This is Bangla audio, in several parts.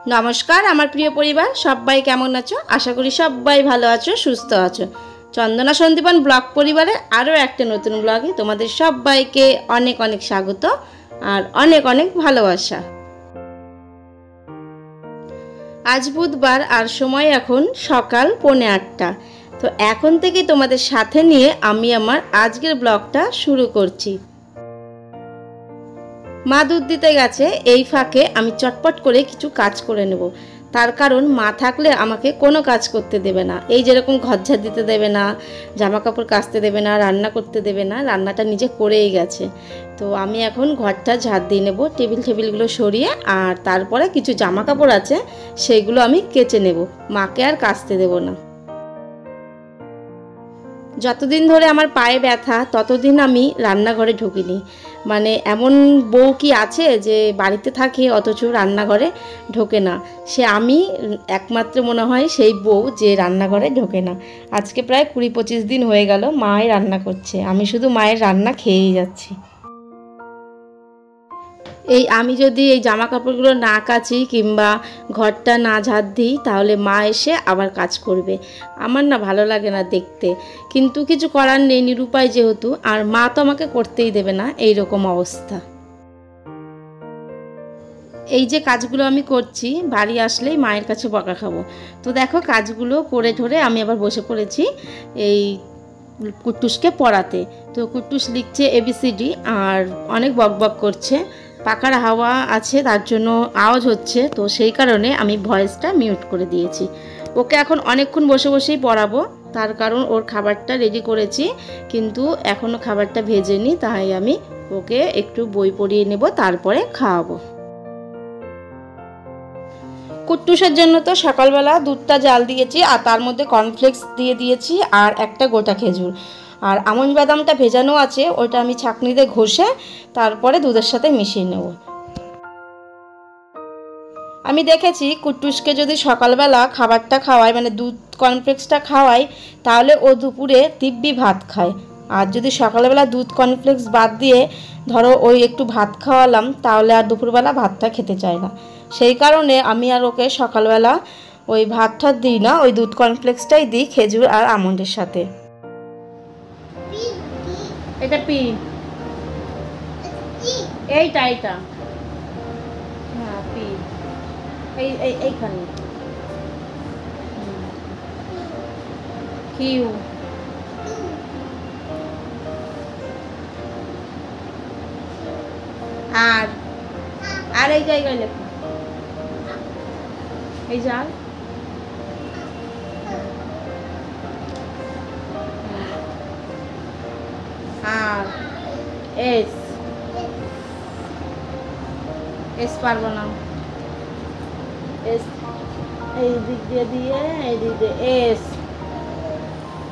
नमस्कार आमार प्रिय परिवार सबाई केमन आछो। आशा करी सबाई भालो आछो सुस्थ आछो। चंदना सन्दीपन ब्लग परिवारे आरो एकटा नतून ब्लगे तोमादेर सबाइके अनेक अनेक स्वागत और अनेक अनेक भालोबासा। आज बुधवार और समय एखन सकाल 7:45। तो एखन थेके तोमादेर साथे निये आमी आमार आजकेर ब्लगटा शुरू करछि। मा दूध दीते गेছে এই ফাঁকে আমি চটপট করে কিছু কাজ করে নেব। তার কারণ মা থাকলে আমাকে কোনো কাজ করতে দেবে না। এই যেরকম ঘর ঝাড় দিতে দেবে না, জামা কাপড় কাচতে দেবে না, রান্না করতে দেবে না, রান্নাটা নিজে করেই গেছে। তো আমি এখন ঘরটা ঝাড় দিয়ে নেব, টেবিলগুলো সরিয়ে, আর তারপরে কিছু জামা কাপড় আছে সেইগুলো আমি কেচে নেব। মাকে আর কাচতে দেব না। যতদিন ধরে আমার পায়ে ব্যথা ততদিন আমি রান্নাঘরে ঢুকিনি। মানে এমন বউ কি আছে যে বাড়িতে থাকে অথচ রান্নাঘরে ঢোকে না? সে আমি একমাত্র মনে হয় সেই বউ যে রান্নাঘরে ঢোকে না। আজকে প্রায় 20-25 দিন হয়ে গেল মাই রান্না করছে, আমি শুধু মায়ের রান্না খেয়েই যাচ্ছি। এই আমি যদি এই জামা কাপড়গুলো না কাচি কিংবা ঘরটা না ঝাড় দিই তাহলে মা এসে আবার কাজ করবে। আমার না ভালো লাগে না দেখতে, কিন্তু কিছু করার নেই, নিরুপায় যেহেতু। আর মা তো আমাকে করতেই দেবে না, এই রকম অবস্থা। এই যে কাজগুলো আমি করছি বাড়ি আসলেই মায়ের কাছে বকা খাবো। তো দেখো কাজগুলো করে ঠরে আমি আবার বসে পড়েছি এই কুট্টুসকে পড়াতে। তো কুট্টুস লিখছে ABCD আর অনেক বকবক করছে। পাকার হাওয়া আছে তার জন্য আওয়াজ হচ্ছে, তো সেই কারণে আমি ভয়েসটা মিউট করে দিয়েছি। ওকে এখন অনেকক্ষণ বসে বসেই পড়াবো, তার কারণ ওর খাবারটা রেডি করেছি কিন্তু এখনও খাবারটা ভেজেনি, তাই আমি ওকে একটু বই পড়িয়ে নেব, তারপরে খাওয়াবো। কুট্টুসের জন্য তো সকালবেলা দুধটা জাল দিয়েছি আর তার মধ্যে কর্নফ্লেক্স দিয়ে দিয়েছি আর একটা গোটা খেজুর, আর আমন্ড বাদামটা ভেজানো আছে, ওটা আমি ছাঁকনিতে ঘষে তারপরে দুধের সাথে মিশিয়ে নেব। আমি দেখেছি কুট্টুসকে যদি সকালবেলা খাবারটা খাওয়াই, মানে দুধ কর্নফ্লেক্সটা খাওয়াই, তাহলে ও দুপুরে দিব্যি ভাত খায়। আর যদি সকালবেলা দুধ কর্নফ্লেক্স বাদ দিয়ে ধরো ওই একটু ভাত খাওয়ালাম, তাহলে আর দুপুরবেলা ভাতটা খেতে চায় না। সেই কারণে আমি আর ওকে সকালবেলা ওই ভাতটা দিই না, ওই দুধ কর্নফ্লেক্সটাই দিই খেজুর আর আমন্ডের সাথে। এটা পি, এইটা হ্যাঁ পি, এইখানে কিউ, আর এই জায়গায় লেখো, এই যার আর এস পারবো না, এস এই দিক দিয়ে দিয়ে এই দিক দিয়ে এস।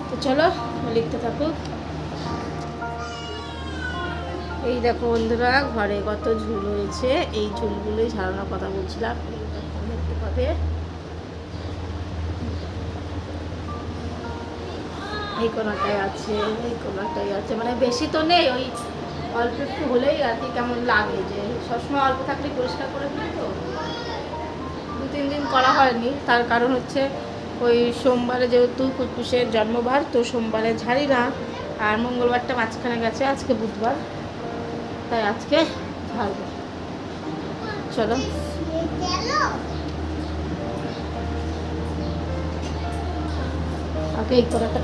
তো চলো লিখতে থাকুক। এই দেখো বন্ধুরা ঘরে কত ঝুল হয়েছে, এই ঝুলগুলোই ঝাড়ানোর কথা বলছিলাম। দেখতে পাবে এই কোনাটাই আছে, এই কোনাটাই আছে, মানে বেশি তো নেই, ওই অল্প একটু হলেই আর কি কেমন লাগে, যে সবসময় অল্প থাকলে পরিষ্কার করে দিই। তো 2-3 দিন করা হয়নি, তার কারণ হচ্ছে ওই সোমবারে যেহেতু কুট্টুসের জন্মবার, তো সোমবারে ঝাড়ি না, আর মঙ্গলবারটা মাঝখানে গেছে, আজকে বুধবার, তাই আজকে ঝাড়বো। চলো আগে এই করাটা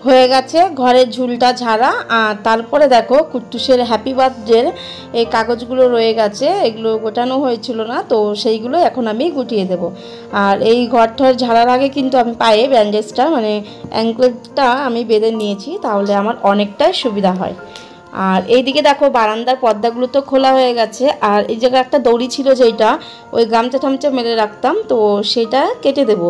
হয়ে গেছে ঘরের ঝুলটা ঝাড়া। আর তারপরে দেখো কুট্টুসের হ্যাপি বার্থডের এই কাগজগুলো রয়ে গেছে, এগুলো গোটানো হয়েছিল না, তো সেইগুলো এখন আমি গুটিয়ে দেব। আর এই ঘরটার ঝাড়ার আগে কিন্তু আমি পায়ে ব্যান্ডেজটা মানে অ্যাঙ্কলেটটা আমি বেঁধে নিয়েছি, তাহলে আমার অনেকটাই সুবিধা হয়। আর এইদিকে দেখো বারান্দার পর্দাগুলো তো খোলা হয়ে গেছে, আর এই জায়গায় একটা দড়ি ছিল যেটা ওই গামছা ঠামচা মেলে রাখতাম, তো সেটা কেটে দেব,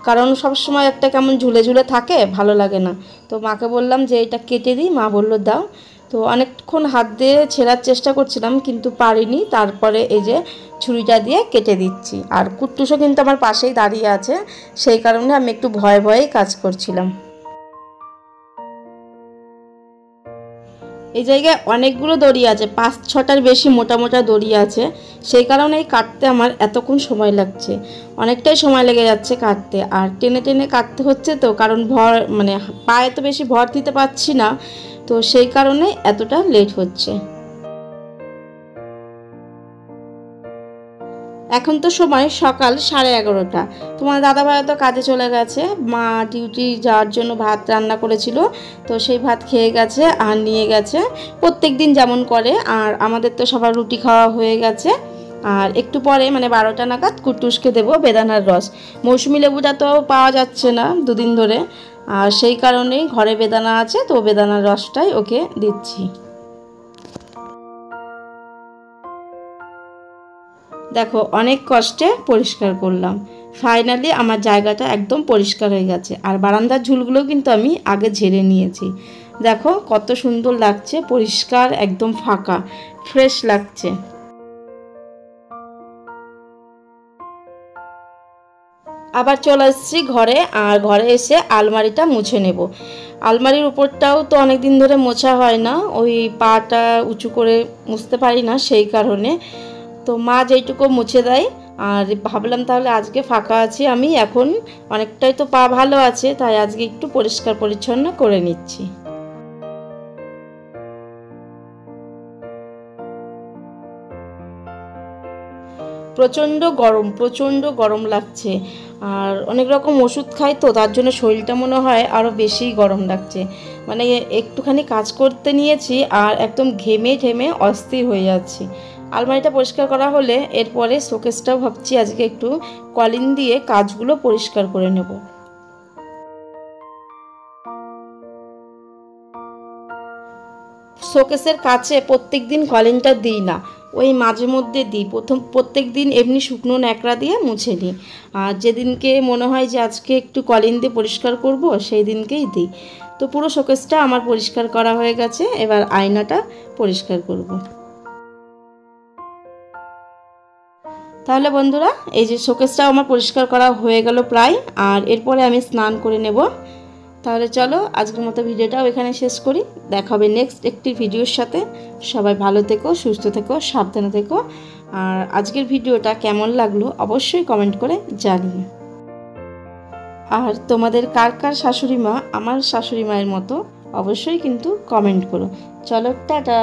কারণ সবসময় একটা কেমন ঝুলে ঝুলে থাকে, ভালো লাগে না। তো মাকে বললাম যে এটা কেটে দিই, মা বললো দাও। তো অনেকক্ষণ হাত দিয়ে ছেঁড়ার চেষ্টা করছিলাম কিন্তু পারিনি, তারপরে এই যে ছুরিটা দিয়ে কেটে দিচ্ছি। আর কুট্টুসও কিন্তু আমার পাশেই দাঁড়িয়ে আছে, সেই কারণে আমি একটু ভয়ে ভয়েই কাজ করছিলাম। এই জায়গায় অনেকগুলো দড়ি আছে, 5-6টার বেশি মোটা মোটা দড়ি আছে, সেই কারণেই কাটতে আমার এতক্ষণ সময় লাগছে, অনেকটাই সময় লেগে যাচ্ছে কাটতে। আর টেনে টেনে কাটতে হচ্ছে তো, কারণ মানে পায়ে তো বেশি ভর দিতে পারছি না, তো সেই কারণে এতটা লেট হচ্ছে। এখন তো সময় সকাল 11:30। তোমার দাদাভাই তো কাজে চলে গেছে, মা ডিউটি যাওয়ার জন্য ভাত রান্না করেছিল, তো সেই ভাত খেয়ে গেছে আর নিয়ে গেছে প্রত্যেক দিন যেমন করে। আর আমাদের তো সবার রুটি খাওয়া হয়ে গেছে। আর একটু পরে মানে 12টা নাগাদ কুট্টুসকে দেবো বেদানার রস। মৌসুমি লেবুটা তো পাওয়া যাচ্ছে না দুদিন ধরে, আর সেই কারণেই ঘরে বেদানা আছে, তো বেদানার রসটাই ওকে দিচ্ছি। দেখো অনেক কষ্টে পরিষ্কার করলাম, ফাইনালি আমার জায়গাটা একদম পরিষ্কার হয়ে গেছে। আর বারান্দার ঝুলগুলো কিন্তু আমি আগে ঝেড়ে নিয়েছি। দেখো কত সুন্দর লাগছে, পরিষ্কার একদম ফাঁকা, ফ্রেশ লাগছে। আবার চলে এসেছি ঘরে, আর ঘরে এসে আলমারিটা মুছে নেব। আলমারির উপরটাও তো অনেক দিন ধরে মোছা হয় না, ওই পাটা উঁচু করে মুছতে পারি না, সেই কারণে তো মা যেইটুকু মুছে দেয়। আর ভাবলাম তাহলে আজকে ফাঁকা আছি আমি, এখন অনেকটাই তো পা ভালো আছে, তাই আজকে একটু পরিষ্কার পরিচ্ছন্ন করে নিচ্ছি। প্রচণ্ড গরম লাগছে। আর অনেক রকম ওষুধ খাই তো, তার জন্য শরীরটা মনে হয় আরও বেশি গরম লাগছে। মানে একটুখানি কাজ করতে নিয়েছি আর একদম ঘেমে ঠেমে অস্থির হয়ে যাচ্ছি। আলমারিটা পরিষ্কার করা হলে এরপরে শোকেসটাও ভাবছি আজকে একটু কলিন দিয়ে কাজগুলো পরিষ্কার করে নেব। শোকেসের কাছে প্রত্যেক দিন কলিনটা দিই না, ওই মাঝে মধ্যে দিই। প্রত্যেক দিন এমনি শুকনো ন্যাকড়া দিয়ে মুছে নিই। আর যেদিনকে মনে হয় যে আজকে একটু কলিন দিয়ে পরিষ্কার করব, সেই দিনকেই দিই। তো পুরো শোকেসটা আমার পরিষ্কার করা হয়ে গেছে, এবার আয়নাটা পরিষ্কার করব। তাহলে বন্ধুরা, এই যে শোকেসটাও আমার পরিষ্কার করা হয়ে গেল প্রায়, আর এরপরে আমি স্নান করে নেব। তাহলে চলো আজকের মতো ভিডিওটাও এখানে শেষ করি, দেখা হবে নেক্সট একটি ভিডিওর সাথে। সবাই ভালো থেকো, সুস্থ থেকো, সাবধানে থেকো। আর আজকের ভিডিওটা কেমন লাগলো অবশ্যই কমেন্ট করে জানিও। আর তোমাদের কার কার শাশুড়ি মা আমার শাশুড়ি মায়ের মতো অবশ্যই কিন্তু কমেন্ট করো। চলো টাটা।